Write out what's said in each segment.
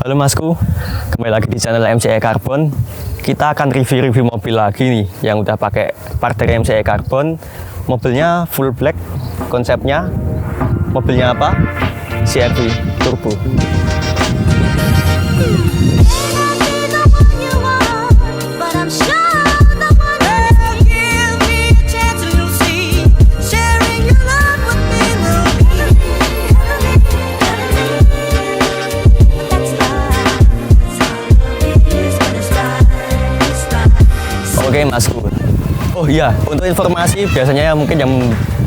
Halo Masku, kembali lagi di channel MCE Carbon. Kita akan review mobil lagi nih yang udah pakai part dari MCE Carbon. Mobilnya full black, konsepnya mobilnya apa? CR-V Turbo. Oke Masku. Oh iya, untuk informasi biasanya mungkin yang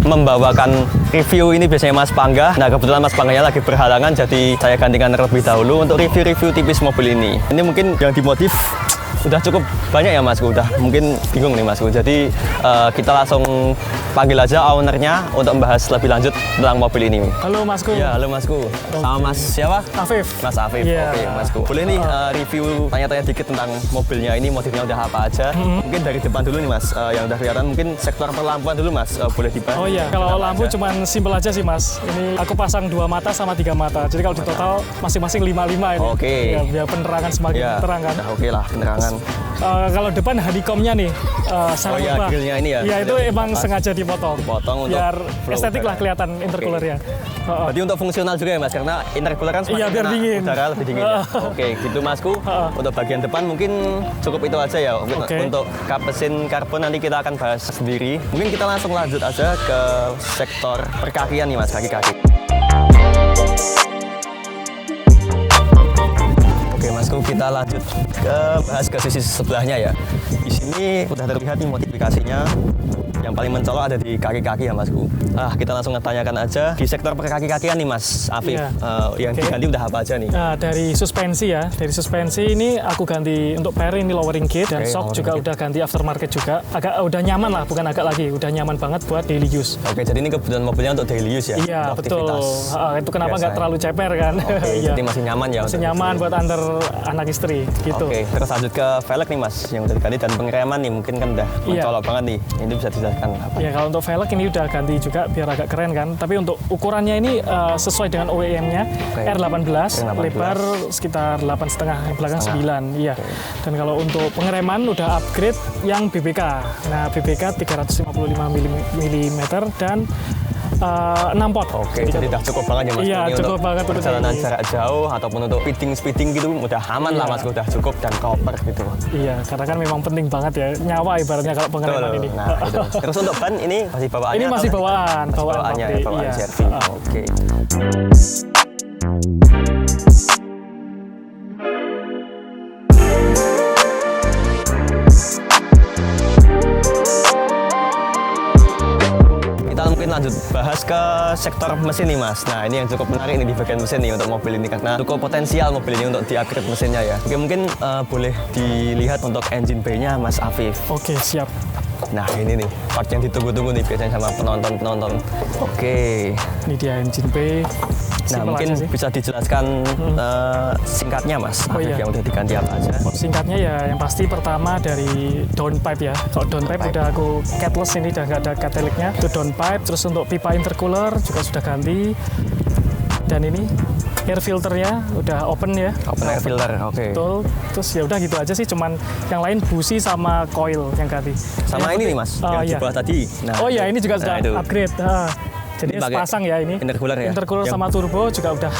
membawakan review ini biasanya Mas Pangga. Nah kebetulan Mas Pangganya lagi berhalangan, jadi saya gantikan terlebih dahulu untuk review tipis mobil ini. Ini mungkin yang dimodif udah cukup banyak ya Masku, udah mungkin bingung nih Masku. Jadi kita langsung panggil aja ownernya untuk membahas lebih lanjut tentang mobil ini. Halo Masku. Ya, halo Masku. Sama Mas siapa? Afif. Mas Afif. Yeah. Oke, Masku. Boleh nih review tanya-tanya dikit tentang mobilnya ini, motifnya udah apa aja. Mungkin dari depan dulu nih Mas, yang udah kelihatan mungkin sektor perlampuan dulu Mas, boleh dibahas. Oh iya, kalau lampu aja. cuman simpel aja sih Mas. Ini aku pasang 2 mata sama 3 mata. Jadi kalau di total masing-masing 5-5 ini. Oke. Ya, biar penerangan semakin Ya, terang kan. udah oke lah penerangan. Kalau depan honeycomb-nya nih, Oh iya, rubah. grillnya ini ya. Iya, itu Sudah emang dilepas. sengaja dipotong. Dipotong untuk biar flow estetik udara. lah kelihatan intercoolernya. Berarti untuk fungsional juga ya Mas, karena intercooler kan semakin Iya, biar kena dingin. udara lebih dingin. Ya? Oke, gitu Masku. Untuk bagian depan mungkin cukup itu aja ya. Oke. Untuk kap mesin karbon nanti kita akan bahas sendiri. Mungkin kita langsung lanjut aja ke sektor perkakian nih Mas, kaki-kaki. Oke Masku, kita lanjut bahas ke sisi sebelahnya ya. Di sini udah terlihat nih modifikasinya. Yang paling mencolok ada di kaki-kaki ya Masku. Kita langsung tanyakan aja di sektor perkaki-kakian nih Mas Afif. Iya. Yang Oke. diganti udah apa aja nih? Nah, dari suspensi ya. Dari suspensi ini aku ganti untuk pair ini lowering kit dan Oke, shock lowering juga kit. udah ganti aftermarket juga. Udah nyaman lah, bukan agak lagi. Udah nyaman banget buat daily use. Oke, jadi ini kebetulan mobilnya untuk daily use ya? Iya untuk betul. aktivitas Itu kenapa biasa nggak ya? terlalu ceper kan? Oke, Iya. jadi masih nyaman ya? Masih untuk nyaman itu. buat antar anak istri gitu. Oke, terus lanjut ke velg nih Mas, yang udah diganti dan pengereman nih mungkin kan udah Iya. mencolok banget nih. Ini bisa dijelaskan apa? Ya kalau untuk velg ini udah ganti juga biar agak keren kan. Tapi untuk ukurannya ini sesuai dengan OEM-nya Oke. R18, R18. lebar sekitar 8,5, belakang 9. Iya. Oke. Dan kalau untuk pengereman udah upgrade yang BBK. Nah BBK 355 mm dan 6 pot. Oke, jadi udah cukup banget ya Mas. Iya, Ini cukup untuk banget untuk perjalanan ini. jarak jauh ataupun untuk speeding gitu udah aman lah Iya. Mas, udah cukup dan koper gitu. Iya, karena kan memang penting banget ya nyawa ibaratnya kalau pengereman Betul. ini. Nah, itu. Terus untuk ban ini masih bawaannya? Ini masih atau- bawaan, Masih bawaan bawaannya ya, pabrik, bawaan iya. CR-V. Oke. Kita mungkin lanjut bahas ke sektor mesin nih Mas. Nah ini yang cukup menarik nih di bagian mesin nih untuk mobil ini karena cukup potensial mobil ini untuk di-upgrade mesinnya ya. Oke mungkin boleh dilihat untuk engine bay-nya Mas Afif. Oke, siap. Nah ini nih part yang ditunggu-tunggu nih biasanya sama penonton-penonton. Oke. Ini dia engine bay. Nah Simpel mungkin aja sih. bisa dijelaskan singkatnya Mas Oh, Afif iya. yang udah diganti apa aja. Singkatnya ya yang pasti pertama dari downpipe ya. Kalau downpipe Downpipe. udah aku catless ini udah nggak ada catalicnya. Itu downpipe. Terus untuk pipa intercooler juga sudah ganti. Dan ini air filternya udah open ya. Open air filter, oke. Betul. Terus ya udah gitu aja sih. Cuman yang lain busi sama coil yang ganti. Sama Yang ini nih penting- Mas, Oh, yang di iya. bawah tadi. Nah, Oh ya ini juga Nah, sudah itu. upgrade. Jadi Ini pakai sepasang ya ini. intercooler ya? Intercooler Yang- sama turbo juga udah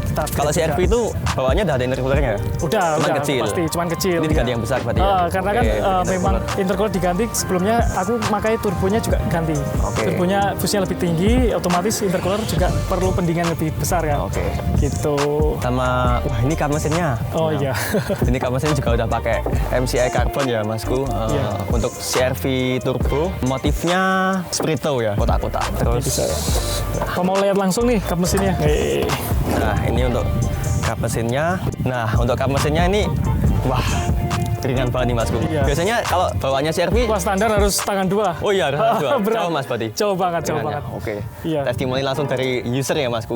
kita upgrade Kalau CR-V juga. itu bawaannya udah ada intercoolernya? Udah kecil. pasti cuman kecil. Ini diganti iya. yang besar berarti ya? Karena Oke, kan intercooler. memang intercooler diganti sebelumnya aku pakai turbonya juga ganti. Oke. Turbonya busnya lebih tinggi, otomatis intercooler juga perlu pendingan lebih besar kan. Oke. Gitu. Sama, wah ini kap mesinnya. Oh Nah, iya. Ini kap mesin juga udah pakai MCI Carbon ya Masku. Iya. Untuk CR-V Turbo, motifnya Sprito ya, kotak-kotak. Terus, Bisa. Kalau mau lihat langsung nih kap mesinnya. nah ini untuk kap mesinnya. Nah untuk kap mesinnya ini, wah ringan banget nih Masku. Iya. Biasanya kalau bawanya CR-V, Wah, standar harus tangan 2. oh iya, harus dua. Berat. Jauh Mas berarti. Jauh banget, jauh Ringannya. banget. Oke. Iya. Testimoni langsung dari user ya Masku.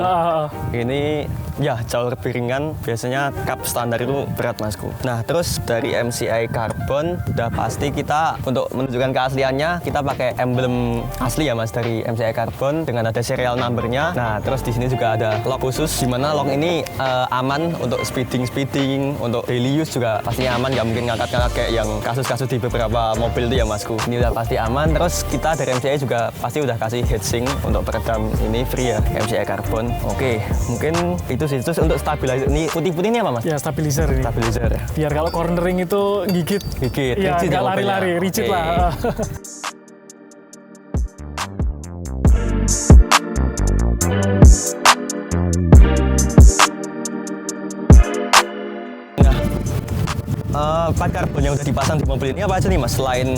Ini ya jauh lebih ringan. Biasanya cup standar itu berat Masku. Nah terus dari MCI Carbon udah pasti kita untuk menunjukkan keasliannya kita pakai emblem asli ya Mas dari MCI Carbon dengan ada serial numbernya. Nah terus di sini juga ada lock khusus di mana lock ini aman untuk speeding, untuk daily use juga pastinya aman, nggak mungkin ngangkat-ngangkat kayak yang kasus-kasus di beberapa mobil itu ya Masku. Ini udah pasti aman. Terus kita dari MCI juga pasti udah kasih heatsink untuk peredam ini free ya MCI Carbon. Oke, mungkin itu sih. Terus untuk stabilizer ini putih-putih ini apa Mas? Ya, stabilizer ini. Stabilizer. Biar kalau cornering itu gigit. rigid Iya, nggak ya lari-lari, mobilnya. rigid Oke. lah. Part karbon yang udah dipasang di mobil ini apa aja nih Mas selain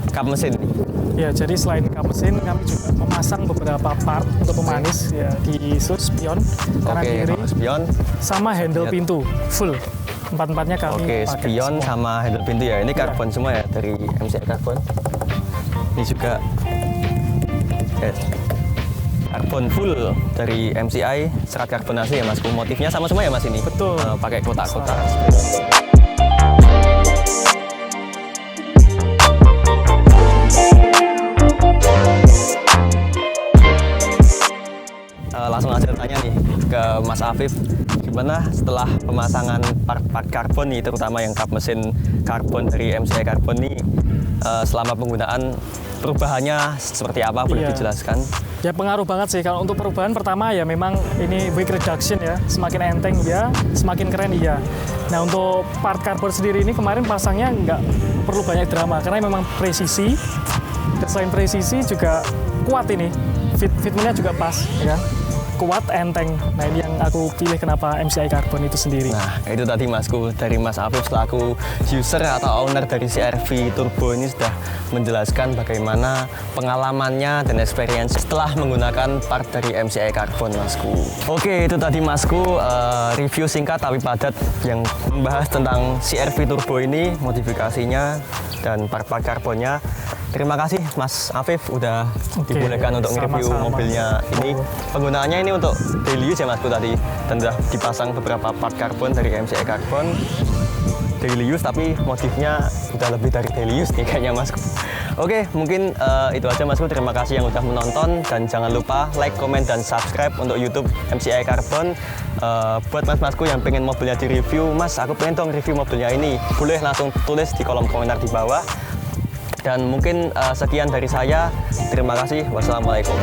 kap mesin? Ya, jadi selain kap mesin, kami juga memasang beberapa part untuk pemanis ya di sudut spion kanan Oke, kiri, spion. sama handle Lihat. pintu full. Empat-empatnya kami Oke, pakai spion semua. sama handle pintu ya. Ini karbon semua ya dari MCI Carbon. Ini juga karbon full dari MCI, serat karbonasi ya Mas. Motifnya sama semua ya Mas ini. Betul. Pakai kotak-kotak. Langsung aja tanya nih ke Mas Afif, gimana setelah pemasangan part karbon nih, terutama yang kap mesin karbon dari MCI Carbon nih, selama penggunaan perubahannya seperti apa, boleh Iya. dijelaskan? Ya pengaruh banget sih. Kalau untuk perubahan pertama ya memang ini weight reduction ya, semakin enteng ya, semakin keren iya. Nah untuk part karbon sendiri ini kemarin pasangnya nggak perlu banyak drama karena memang presisi. Dan selain presisi juga kuat ini, fitmentnya juga pas, ya kan? Kuat, enteng. Nah ini yang aku pilih kenapa MCI Carbon itu sendiri. Nah, itu tadi Masku dari Mas Afif selaku user atau owner dari CR-V Turbo ini sudah menjelaskan bagaimana pengalamannya dan experience setelah menggunakan part dari MCI Carbon Masku. Oke, itu tadi Masku review singkat tapi padat yang membahas tentang CR-V Turbo ini, modifikasinya dan part-part karbonnya. Terima kasih Mas Afif udah Oke, dibolehkan untuk nge-review sama-sama. mobilnya ini. Penggunaannya ini untuk daily use ya Masku tadi, dan sudah dipasang beberapa part karbon dari MCI Carbon daily use, tapi motifnya udah lebih dari daily use nih kayaknya Masku. Oke, mungkin itu aja Masku. Terima kasih yang udah menonton dan jangan lupa like, comment, dan subscribe untuk YouTube MCI Carbon. Buat mas-masku yang pengen mobilnya di review, Mas aku pengen dong review mobilnya ini, boleh langsung tulis di kolom komentar di bawah. Dan mungkin sekian dari saya. Terima kasih. Wassalamualaikum.